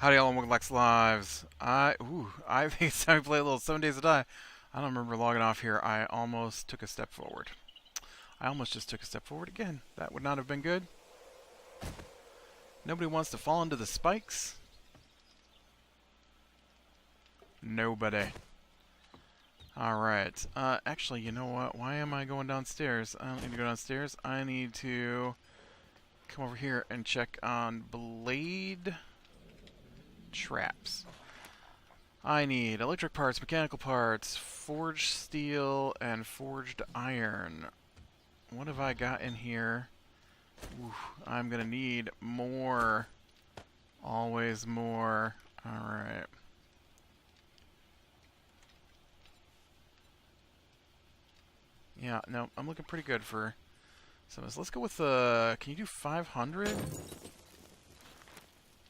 Howdy, all, and welcome back to Lives. I think it's time to play a little 7 Days to Die. I don't remember logging off here. I almost took a step forward. I almost just took a step forward again. That would not have been good. Nobody wants to fall into the spikes. Nobody. Alright. Actually, you know what? Why am I going downstairs? I don't need to go downstairs. I need to come over here and check on blade traps. I need electric parts, mechanical parts, forged steel, and forged iron. What have I got in here? Ooh, I'm gonna need more. Always more. Alright. Yeah, no, I'm looking pretty good for some of this. Let's go with can you do 500?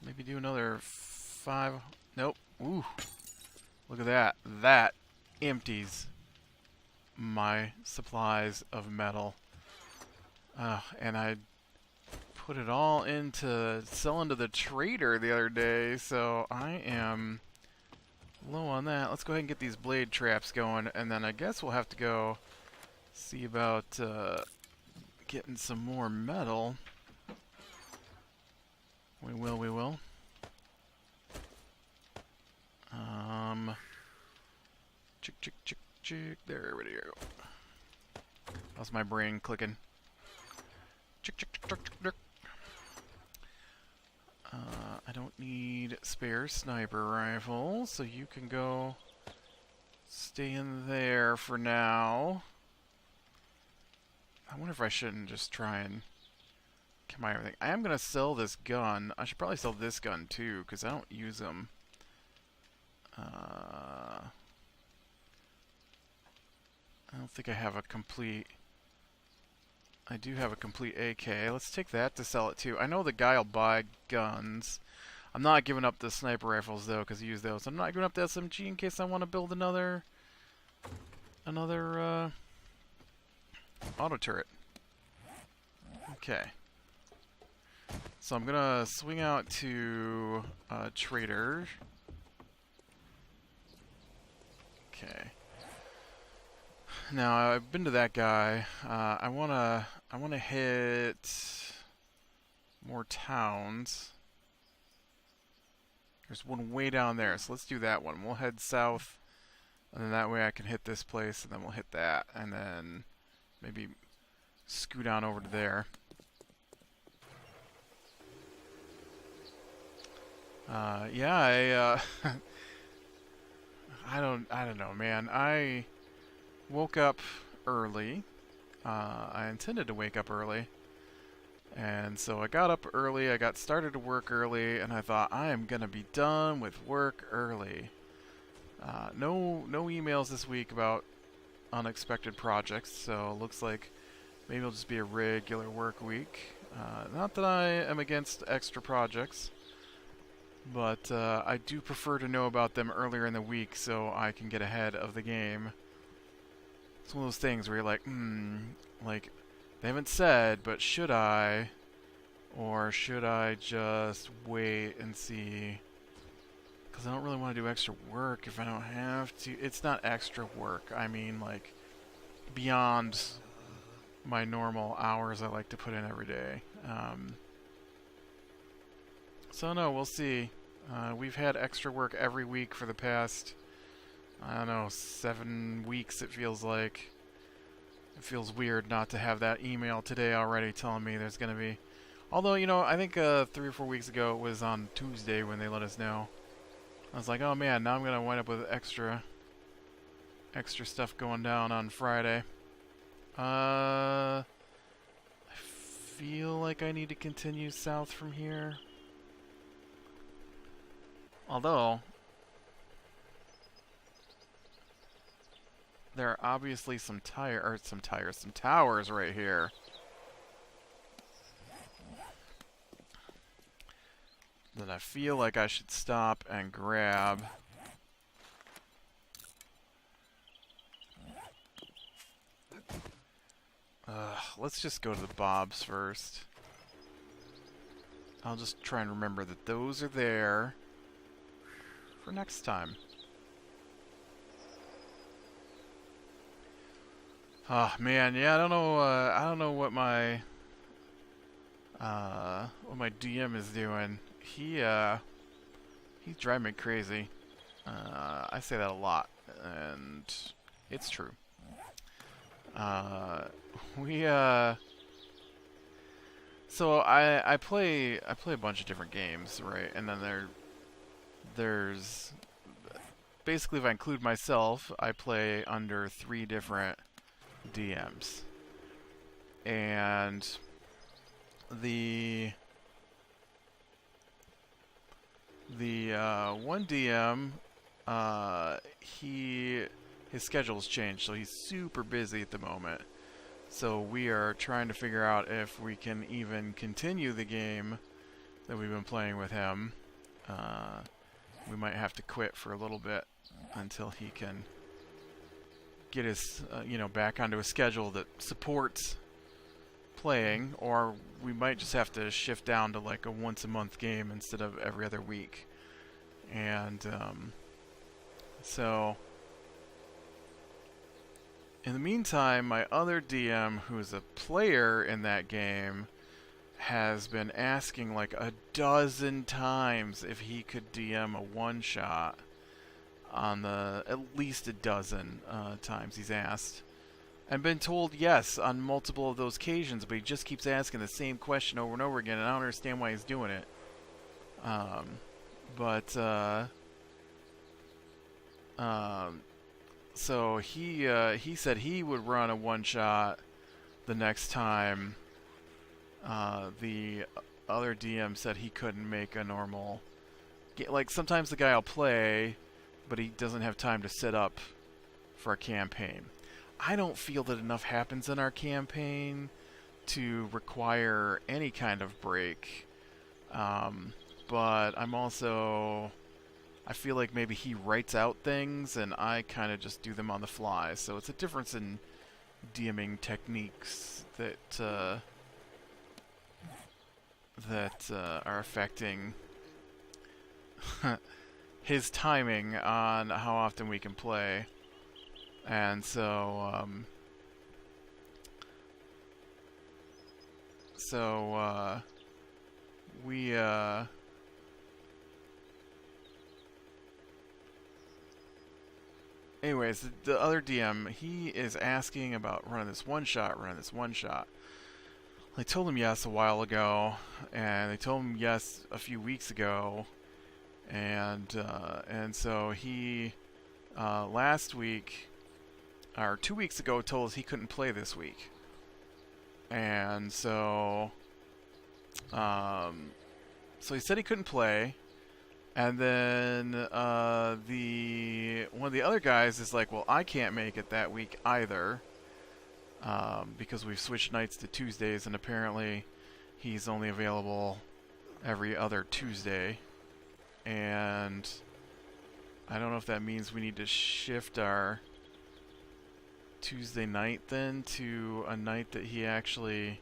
Maybe do another 5. Nope. Ooh. Look at that. That empties my supplies of metal. And I put it all into selling to the trader the other day, so I am low on that. Let's go ahead and get these blade traps going, and then I guess we'll have to go see about getting some more metal. We will. Chick. There we go. That's my brain clicking. Chick. I don't need spare sniper rifles, so you can go stay in there for now. I wonder if I shouldn't just try and combine everything. I am going to sell this gun. I should probably sell this gun too, because I don't use them. I don't think I have a complete... I do have a complete AK. Let's take that to sell it too. I know the guy will buy guns. I'm not giving up the sniper rifles though, because I use those. I'm not giving up the SMG in case I want to build another auto turret. Okay. So I'm gonna swing out to trader. Okay. Now I've been to that guy. I wanna hit more towns. There's one way down there, so let's do that one. We'll head south, and then that way I can hit this place, and then we'll hit that, and then maybe scoot on over to there. Yeah, I don't know, man. I woke up early. I intended to wake up early. And so I got up early, I got started to work early, and I thought, I am going to be done with work early. No emails this week about unexpected projects, so it looks like maybe it'll just be a regular work week. Not that I am against extra projects, but I do prefer to know about them earlier in the week so I can get ahead of the game. It's one of those things where you're like, like, they haven't said, but should I? Or should I just wait and see? Because I don't really want to do extra work if I don't have to. It's not extra work. I mean, like, beyond my normal hours I like to put in every day. So no, we'll see. We've had extra work every week for the past, I don't know, 7 weeks it feels like. It feels weird not to have that email today already telling me there's going to be... Although, you know, I think 3 or 4 weeks ago it was on Tuesday when they let us know. I was like, oh man, now I'm going to wind up with extra stuff going down on Friday. I feel like I need to continue south from here. Although, there are obviously some towers right here. That I feel like I should stop and grab. Let's just go to the Bobs first. I'll just try and remember that those are there. for next time. Oh man, yeah, I don't know what my DM is doing. He's driving me crazy. I say that a lot, and it's true. Uh, we so I play a bunch of different games, right? And then there's basically, if I include myself, I play under 3 different DMs, and the one DM, his schedule's changed, so he's super busy at the moment. So we are trying to figure out if we can even continue the game that we've been playing with him. We might have to quit for a little bit until he can get his, back onto a schedule that supports playing, or we might just have to shift down to like a once-a-month game instead of every other week. And so in the meantime, my other DM, who's a player in that game, has been asking like a dozen times if he could DM a one-shot on at least a dozen times he's asked. And been told yes on multiple of those occasions, but he just keeps asking the same question over and over again, and I don't understand why he's doing it. So he said he would run a one-shot the next time. The other DM said he couldn't make a normal... Like, sometimes the guy will play, but he doesn't have time to set up for a campaign. I don't feel that enough happens in our campaign to require any kind of break. But I'm also... I feel like maybe he writes out things and I kind of just do them on the fly. So it's a difference in DMing techniques that are affecting his timing on how often we can play. And so we anyways, the other DM, he is asking about running this one shot. I told him yes a while ago, and they told him yes a few weeks ago, and so he last week or 2 weeks ago told us he couldn't play this week, and so he said he couldn't play. And then one of the other guys is like, well, I can't make it that week either, because we've switched nights to Tuesdays, and apparently he's only available every other Tuesday. And I don't know if that means we need to shift our Tuesday night then to a night that he actually...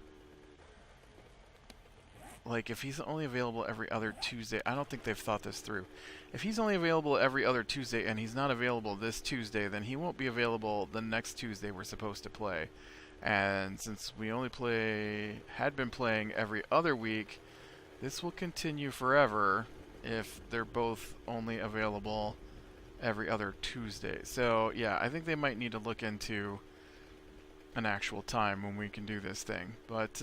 Like, if he's only available every other Tuesday, I don't think they've thought this through. If he's only available every other Tuesday and he's not available this Tuesday, then he won't be available the next Tuesday we're supposed to play. And since we only had been playing every other week, this will continue forever if they're both only available every other Tuesday. So, yeah, I think they might need to look into an actual time when we can do this thing. But,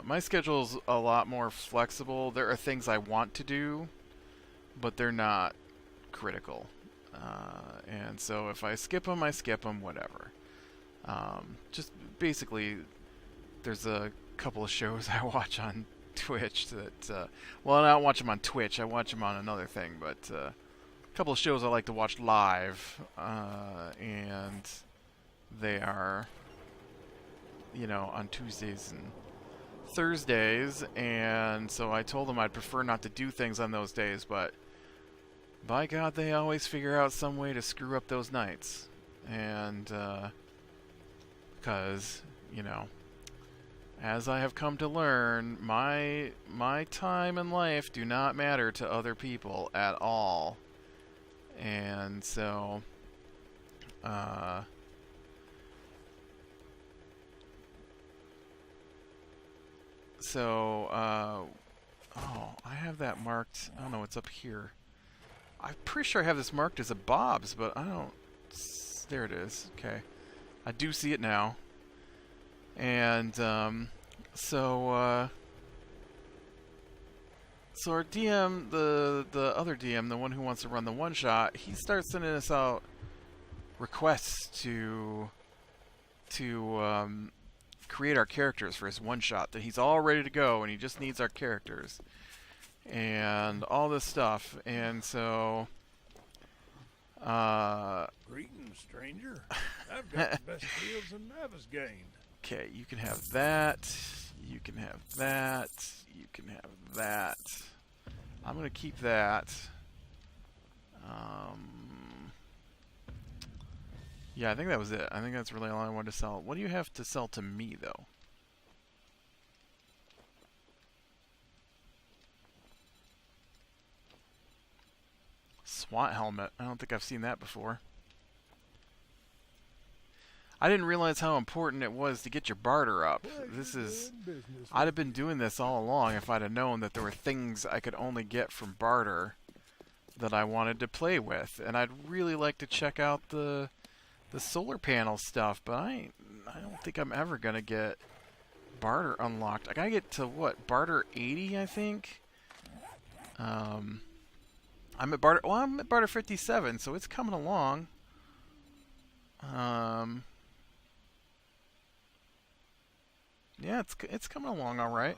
my schedule's a lot more flexible. There are things I want to do, but they're not critical. And so if I skip them, I skip them, whatever. Just basically, there's a couple of shows I watch on Twitch that, well, I don't watch them on Twitch, I watch them on another thing, but a couple of shows I like to watch live, and they are, on Tuesdays and Thursdays, and so I told them I'd prefer not to do things on those days, but by God, they always figure out some way to screw up those nights. And because As I have come to learn, my time and life do not matter to other people at all. And so, uh, oh, I have that marked. I don't know, it's up here. I'm pretty sure I have this marked as a Bob's, but I don't. There it is. Okay, I do see it now. And so our DM, the other DM, the one who wants to run the one shot, he starts sending us out requests to create our characters for his one shot. That he's all ready to go, and he just needs our characters and all this stuff. And so, greetings, stranger. I've got the best deals in Navisgain. Okay, you can have that. You can have that. You can have that. I'm gonna keep that. Yeah, I think that was it. I think that's really all I wanted to sell. What do you have to sell to me, though? SWAT helmet. I don't think I've seen that before. I didn't realize how important it was to get your barter up. I'd have been doing this all along if I'd have known that there were things I could only get from barter that I wanted to play with. And I'd really like to check out the solar panel stuff, but I don't think I'm ever going to get barter unlocked. I got to get to, what, barter 80, I think? I'm at barter 57, so it's coming along. Yeah, it's coming along all right.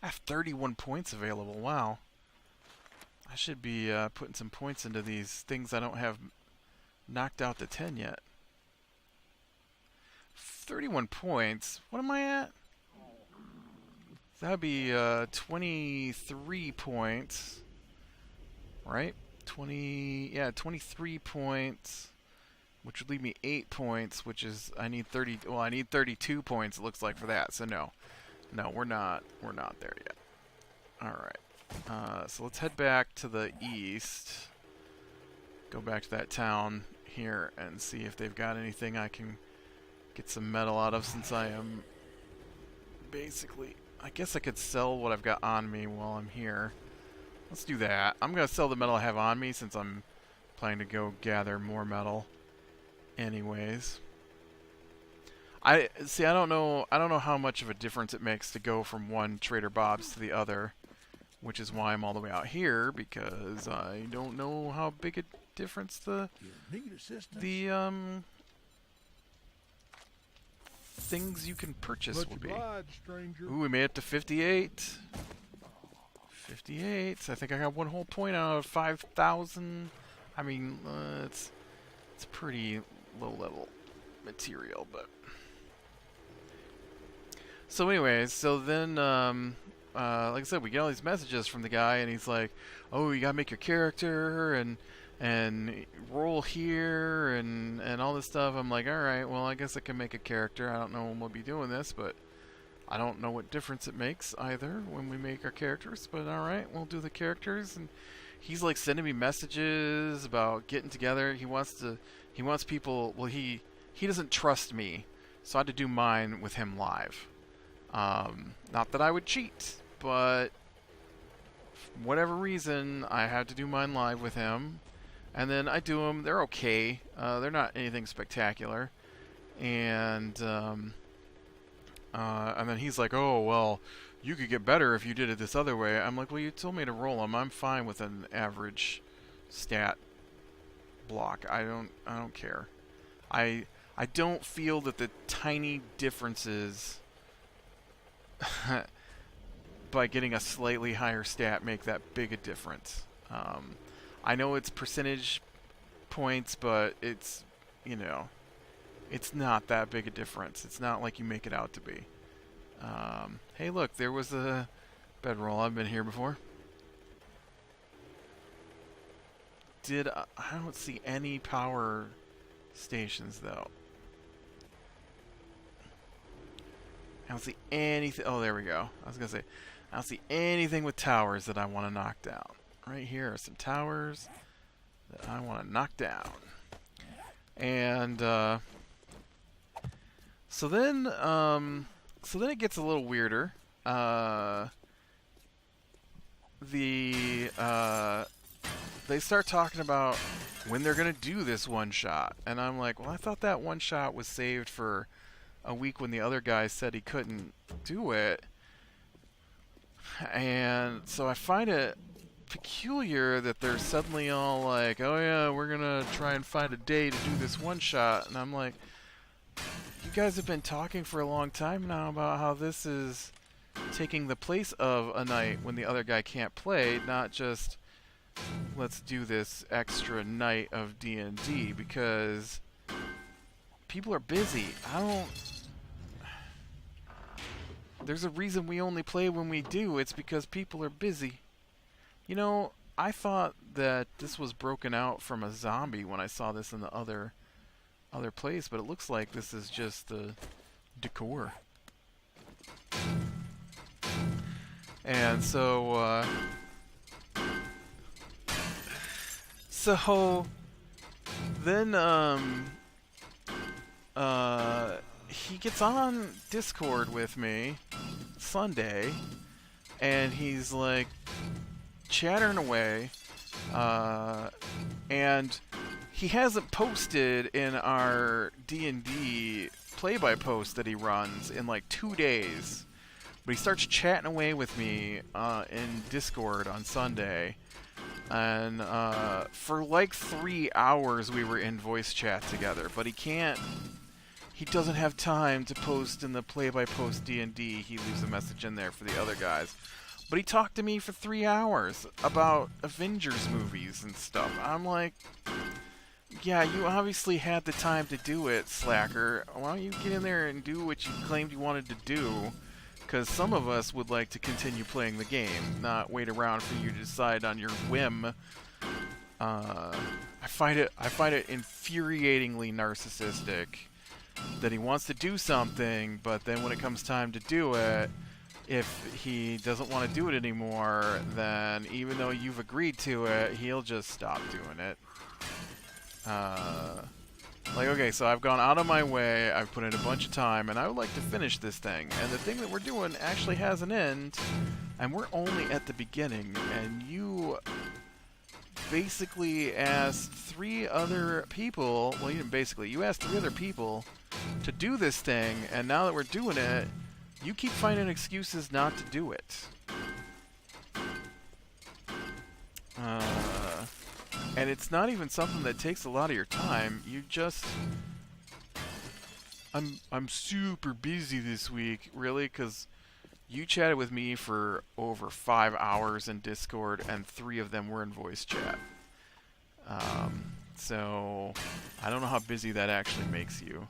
I have 31 points available. Wow. I should be putting some points into these things I don't have knocked out to 10 yet. 31 points. What am I at? That would be 23 points. Right? 23 points. Which would leave me 8 points, which is I need 32 points it looks like for that. So no, we're not there yet. All right, so let's head back to the east. Go back to that town here and see if they've got anything I can get some metal out of. Since I am basically, I guess I could sell what I've got on me while I'm here. Let's do that. I'm gonna sell the metal I have on me since I'm planning to go gather more metal. Anyways, I don't know how much of a difference it makes to go from one Trader Bob's to the other, which is why I'm all the way out here, because I don't know how big a difference the things you can purchase will be. Ooh, we made it to 58. 58. So I think I got one whole point out of 5,000. I mean, it's pretty low-level material, but... So anyways, so then, like I said, we get all these messages from the guy, and he's like, oh, you gotta make your character, and roll here, and all this stuff. I'm like, alright, well, I guess I can make a character. I don't know when we'll be doing this, but I don't know what difference it makes either when we make our characters, but alright, we'll do the characters. And he's like sending me messages about getting together. He wants people, well, he doesn't trust me, so I had to do mine with him live. Not that I would cheat, but for whatever reason, I had to do mine live with him. And then I do them. They're okay. They're not anything spectacular. And then he's like, oh, well, you could get better if you did it this other way. I'm like, well, you told me to roll them. I'm fine with an average stat block. I don't care. I don't feel that the tiny differences by getting a slightly higher stat make that big a difference. I know it's percentage points, but it's, it's not that big a difference. It's not like you make it out to be. Hey, look, there was a bedroll. I've been here before. I don't see any power stations, though. I don't see anything. Oh, there we go. I was gonna say, I don't see anything with towers that I want to knock down. Right here are some towers that I want to knock down. And so then it gets a little weirder. They start talking about when they're gonna do this one shot, and I'm like, well, I thought that one shot was saved for a week when the other guy said he couldn't do it. And so I find it peculiar that they're suddenly all like, oh yeah, we're gonna try and find a day to do this one shot. And I'm like, you guys have been talking for a long time now about how this is taking the place of a night when the other guy can't play, not just let's do this extra night of D&D, because people are busy. There's a reason we only play when we do. It's because people are busy. You know, I thought that this was broken out from a zombie when I saw this in the other place, but it looks like this is just the decor. And so then he gets on Discord with me Sunday, and he's like chattering away, and he hasn't posted in our D&D play-by-post that he runs in like 2 days. But he starts chatting away with me in Discord on Sunday. And for like 3 hours we were in voice chat together. But he doesn't have time to post in the play-by-post D&D. He leaves a message in there for the other guys. But he talked to me for 3 hours about Avengers movies and stuff. I'm like, yeah, you obviously had the time to do it, slacker. Why don't you get in there and do what you claimed you wanted to do? Because some of us would like to continue playing the game, not wait around for you to decide on your whim. I find it infuriatingly narcissistic that he wants to do something, but then when it comes time to do it, if he doesn't want to do it anymore, then even though you've agreed to it, he'll just stop doing it. Like, okay, so I've gone out of my way, I've put in a bunch of time, and I would like to finish this thing. And the thing that we're doing actually has an end, and we're only at the beginning. And you basically asked 3 other people, well, you didn't basically, you asked 3 other people to do this thing, and now that we're doing it, you keep finding excuses not to do it. And it's not even something that takes a lot of your time. You just... I'm super busy this week, really, because you chatted with me for over 5 hours in Discord, and 3 of them were in voice chat. So, I don't know how busy that actually makes you.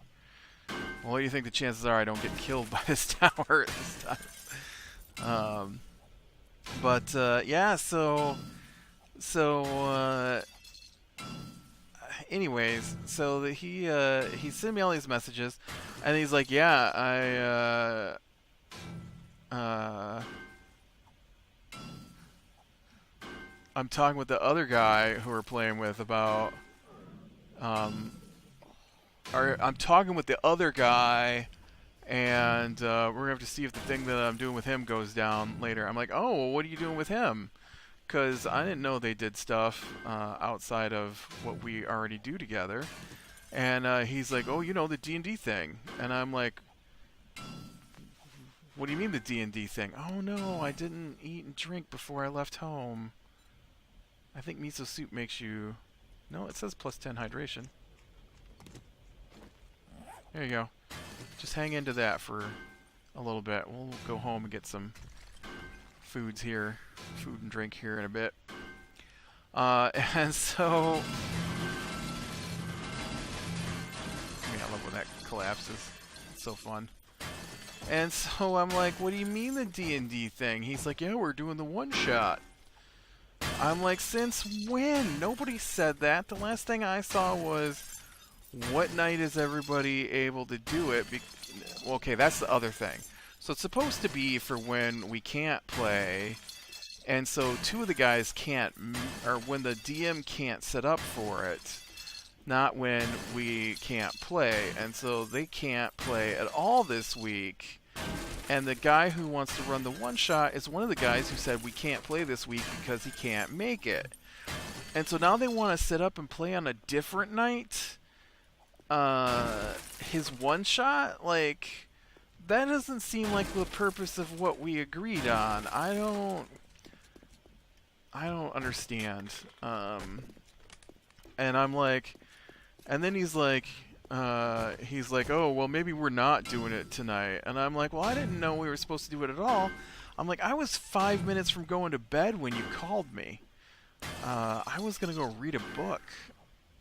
Well, what do you think the chances are I don't get killed by this tower this time? Yeah, anyways, so he sent me all these messages, and he's like, yeah, I'm talking with the other guy who we're playing with about, I'm talking with the other guy, and we're gonna have to see if the thing that I'm doing with him goes down later. I'm like, oh, well, what are you doing with him? Because I didn't know they did stuff outside of what we already do together. And he's like, oh, you know, the D&D thing. And I'm like, what do you mean the D&D thing? Oh, no, I didn't eat and drink before I left home. I think miso soup makes you... No, it says plus 10 hydration. There you go. Just hang into that for a little bit. We'll go home and get some food and drink here in a bit. And so... I mean, I love when that collapses. It's so fun. And so I'm like, what do you mean the D&D thing? He's like, yeah, we're doing the one-shot. I'm like, since when? Nobody said that. The last thing I saw was, what night is everybody able to do it? Well, okay, that's the other thing. So it's supposed to be for when we can't play, and so two of the guys can't, or when the DM can't set up for it, not when we can't play, and so they can't play at all this week. And the guy who wants to run the one-shot is one of the guys who said we can't play this week because he can't make it. And so now they want to set up and play on a different night. His one-shot? Like, that doesn't seem like the purpose of what we agreed on. I don't understand. And I'm like, and then he's like, oh, well, maybe we're not doing it tonight. And I'm like, well, I didn't know we were supposed to do it at all. I'm like, I was 5 minutes from going to bed when you called me. I was gonna go read a book.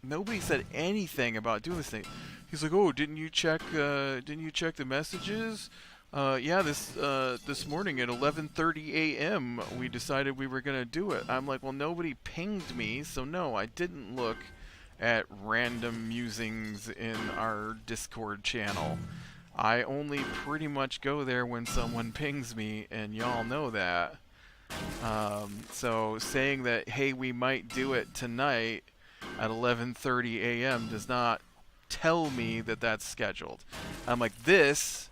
Nobody said anything about doing this thing. He's like, oh, didn't you check the messages? Yeah, this morning at 11:30 a.m. we decided we were gonna do it. I'm like, well, nobody pinged me, so no, I didn't look at random musings in our Discord channel. I only pretty much go there when someone pings me, and y'all know that. So saying that, hey, we might do it tonight at 11:30 a.m. does not tell me that that's scheduled. I'm like, this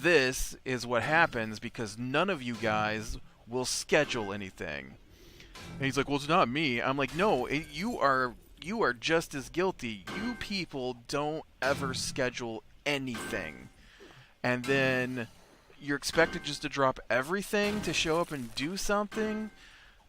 is what happens because none of you guys will schedule anything. And he's like, well, it's not me. I'm like, no, you are just as guilty. You people don't ever schedule anything. And then you're expected just to drop everything to show up and do something.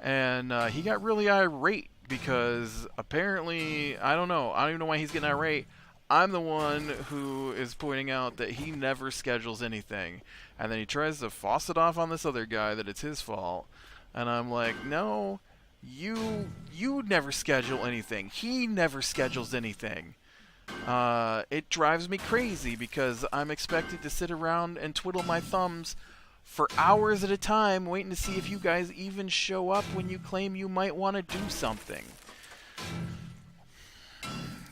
And he got really irate because apparently, I don't even know why he's getting irate. I'm the one who is pointing out that he never schedules anything. And then he tries to fuss it off on this other guy that it's his fault. And I'm like, no, you never schedule anything. He never schedules anything. It drives me crazy because I'm expected to sit around and twiddle my thumbs for hours at a time waiting to see if you guys even show up when you claim you might want to do something.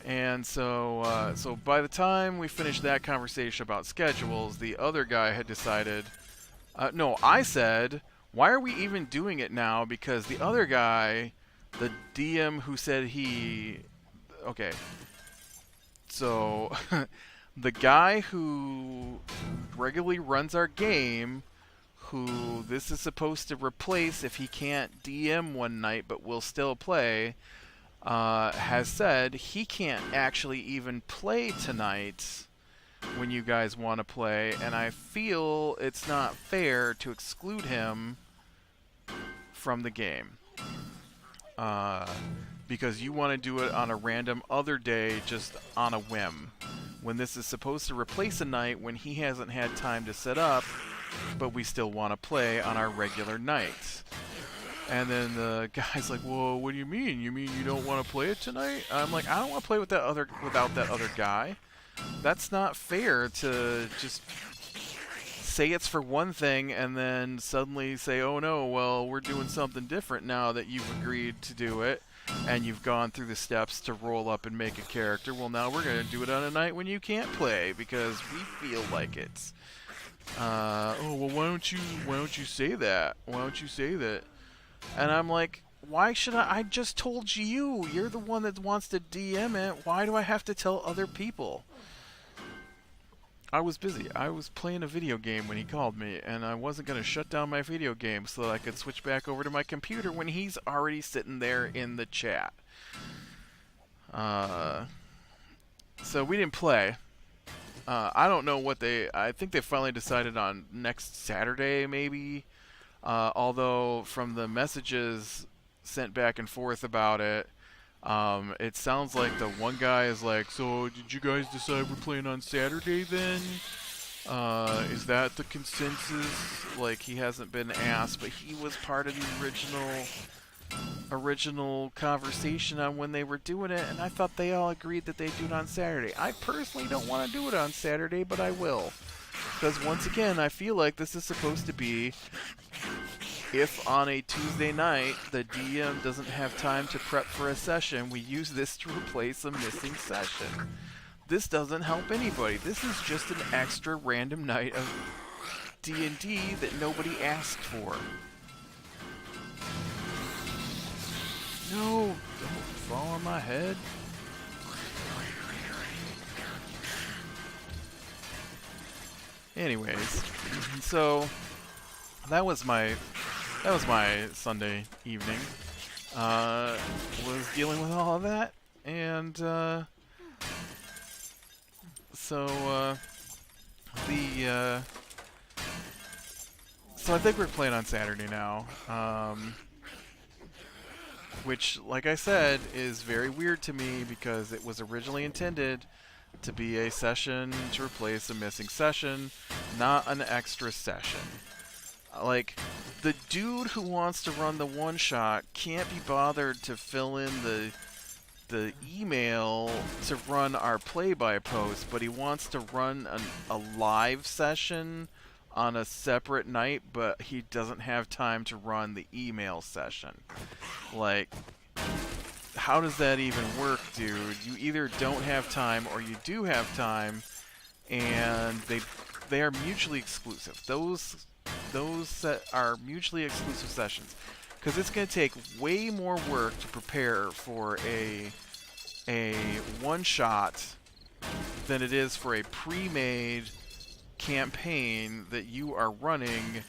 And so by the time we finished that conversation about schedules, the other guy had decided, no, I said, why are we even doing it now? Because the other guy, the DM who said okay, so the guy who regularly runs our game, who this is supposed to replace if he can't DM one night but will still play, has said he can't actually even play tonight when you guys want to play, and I feel it's not fair to exclude him from the game. Because you want to do it on a random other day just on a whim. When this is supposed to replace a night when he hasn't had time to set up, but we still want to play on our regular nights. And then the guy's like, well, what do you mean? You mean you don't want to play it tonight? I'm like, I don't want to play without that other guy. That's not fair to just say it's for one thing and then suddenly say, oh no, well, we're doing something different now that you've agreed to do it and you've gone through the steps to roll up and make a character. Well, now we're going to do it on a night when you can't play because we feel like it. Oh, well, why don't you say that? Why don't you say that? And I'm like, why should I just told you. You're the one that wants to DM it. Why do I have to tell other people? I was busy. I was playing a video game when he called me, and I wasn't going to shut down my video game so that I could switch back over to my computer when he's already sitting there in the chat. So we didn't play. I don't know what I think they finally decided on next Saturday, maybe. Although from the messages sent back and forth about it, it sounds like the one guy is like, so did you guys decide we're playing on Saturday then? Is that the consensus? Like, he hasn't been asked, but he was part of the original conversation on when they were doing it, and I thought they all agreed that they'd do it on Saturday. I personally don't want to do it on Saturday, but I will. Because once again, I feel like this is supposed to be, if on a Tuesday night the DM doesn't have time to prep for a session, we use this to replace a missing session. This doesn't help anybody. This is just an extra random night of D&D that nobody asked for. No, don't fall on my head. Anyways, so that was my Sunday evening. Was dealing with all of that, and so I think we're playing on Saturday now. Which, like I said, is very weird to me because it was originally intended to be a session to replace a missing session, not an extra session. Like, the dude who wants to run the one-shot can't be bothered to fill in the email to run our play-by-post, but he wants to run a live session on a separate night, but he doesn't have time to run the email session. Like, how does that even work, dude? You either don't have time or you do have time, and they are mutually exclusive. Those are mutually exclusive sessions, because it's going to take way more work to prepare for a one shot than it is for a pre-made campaign that you are running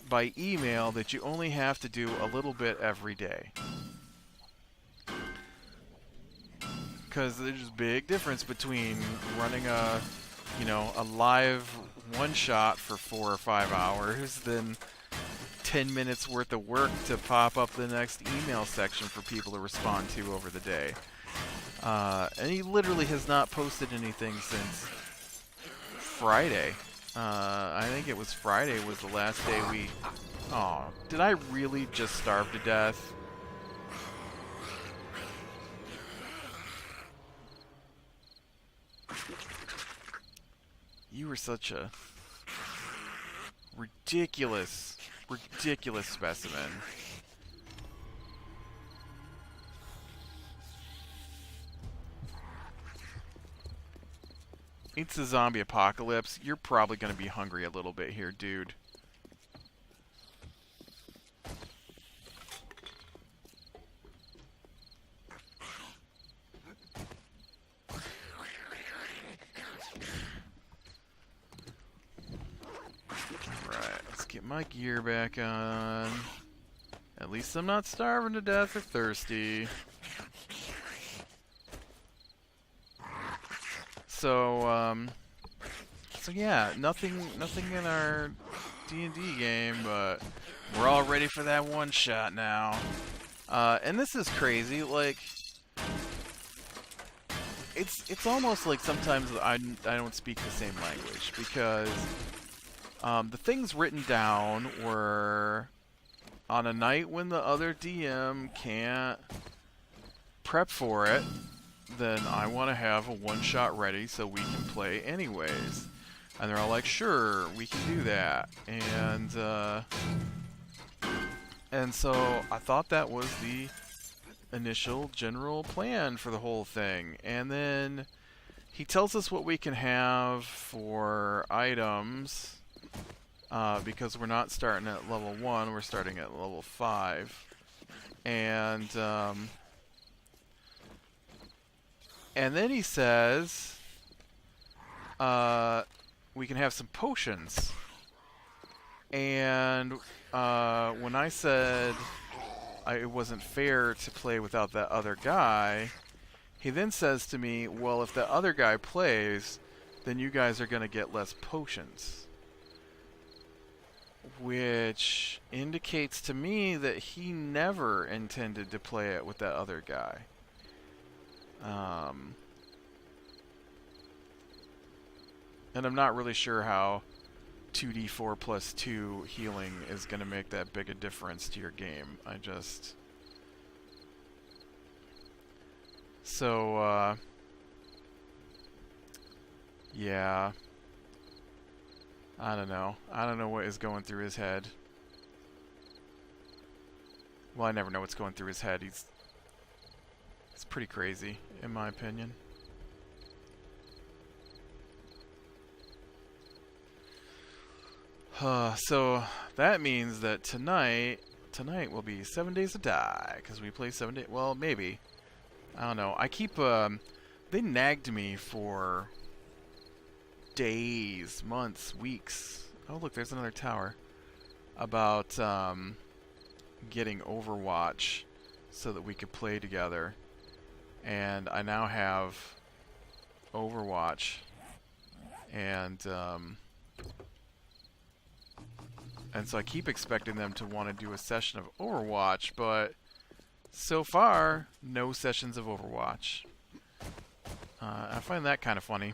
by email that you only have to do a little bit every day. Because there's a big difference between running a live one shot for 4 or 5 hours than 10 minutes worth of work to pop up the next email section for people to respond to over the day. And he literally has not posted anything since Friday. I think it was Friday was the last day we... Oh, did I really just starve to death? You were such a ridiculous specimen. It's a zombie apocalypse. You're probably going to be hungry a little bit here, dude. Alright, let's get my gear back on. At least I'm not starving to death or thirsty. So yeah, nothing in our D&D game, but we're all ready for that one shot now. And this is crazy. Like, it's almost like sometimes I don't speak the same language because the things written down were on a night when the other DM can't prep for it. Then I want to have a one-shot ready so we can play anyways. And they're all like, sure, we can do that. And so I thought that was the initial general plan for the whole thing. And then he tells us what we can have for items, because we're not starting at level 1, we're starting at level 5. And then he says, we can have some potions. And when I said it wasn't fair to play without that other guy, he then says to me, well, if the other guy plays, then you guys are going to get less potions. Which indicates to me that he never intended to play it with that other guy. And I'm not really sure how 2d4 plus 2 healing is going to make that big a difference to your game. So, yeah. I don't know. I don't know what is going through his head. Well, I never know what's going through his head. He's pretty crazy, in my opinion. So that means that tonight will be 7 Days to Die, because we play 7 days. Well, maybe. I don't know. I keep, they nagged me for days, months, weeks. Oh, look, there's another tower. About, getting Overwatch so that we could play together. And I now have Overwatch. And so I keep expecting them to want to do a session of Overwatch, but so far, no sessions of Overwatch. I find that kind of funny.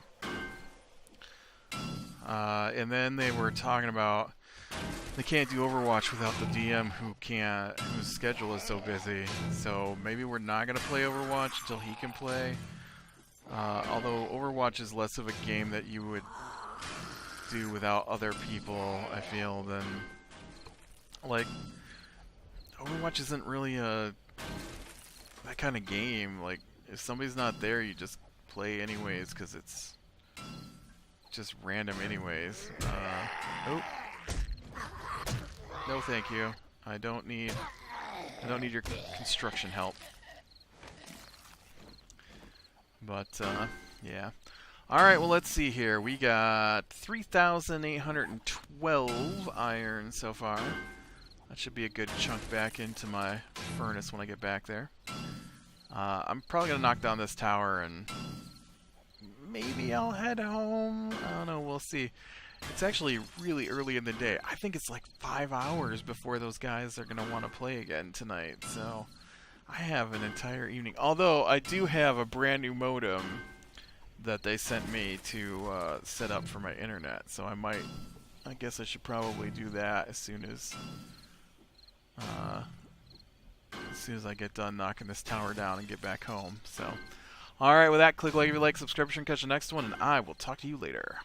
And then they were talking about they can't do Overwatch without the DM whose schedule is so busy. So maybe we're not going to play Overwatch until he can play. Although Overwatch is less of a game that you would do without other people, I feel, than like Overwatch isn't really that kind of game. Like if somebody's not there, you just play anyways because it's just random anyways. Oh, no, thank you. I don't need your construction help. But yeah. Alright, well, let's see here. We got 3,812 iron so far. That should be a good chunk back into my furnace when I get back there. I'm probably going to knock down this tower and maybe I'll head home. I don't know, we'll see. It's actually really early in the day. I think it's like 5 hours before those guys are going to want to play again tonight. So I have an entire evening. Although I do have a brand new modem that they sent me to set up for my internet, so I guess I should probably do that as soon as I get done knocking this tower down and get back home. So, all right, with that, click like if you like, subscription, catch the next one, and I will talk to you later.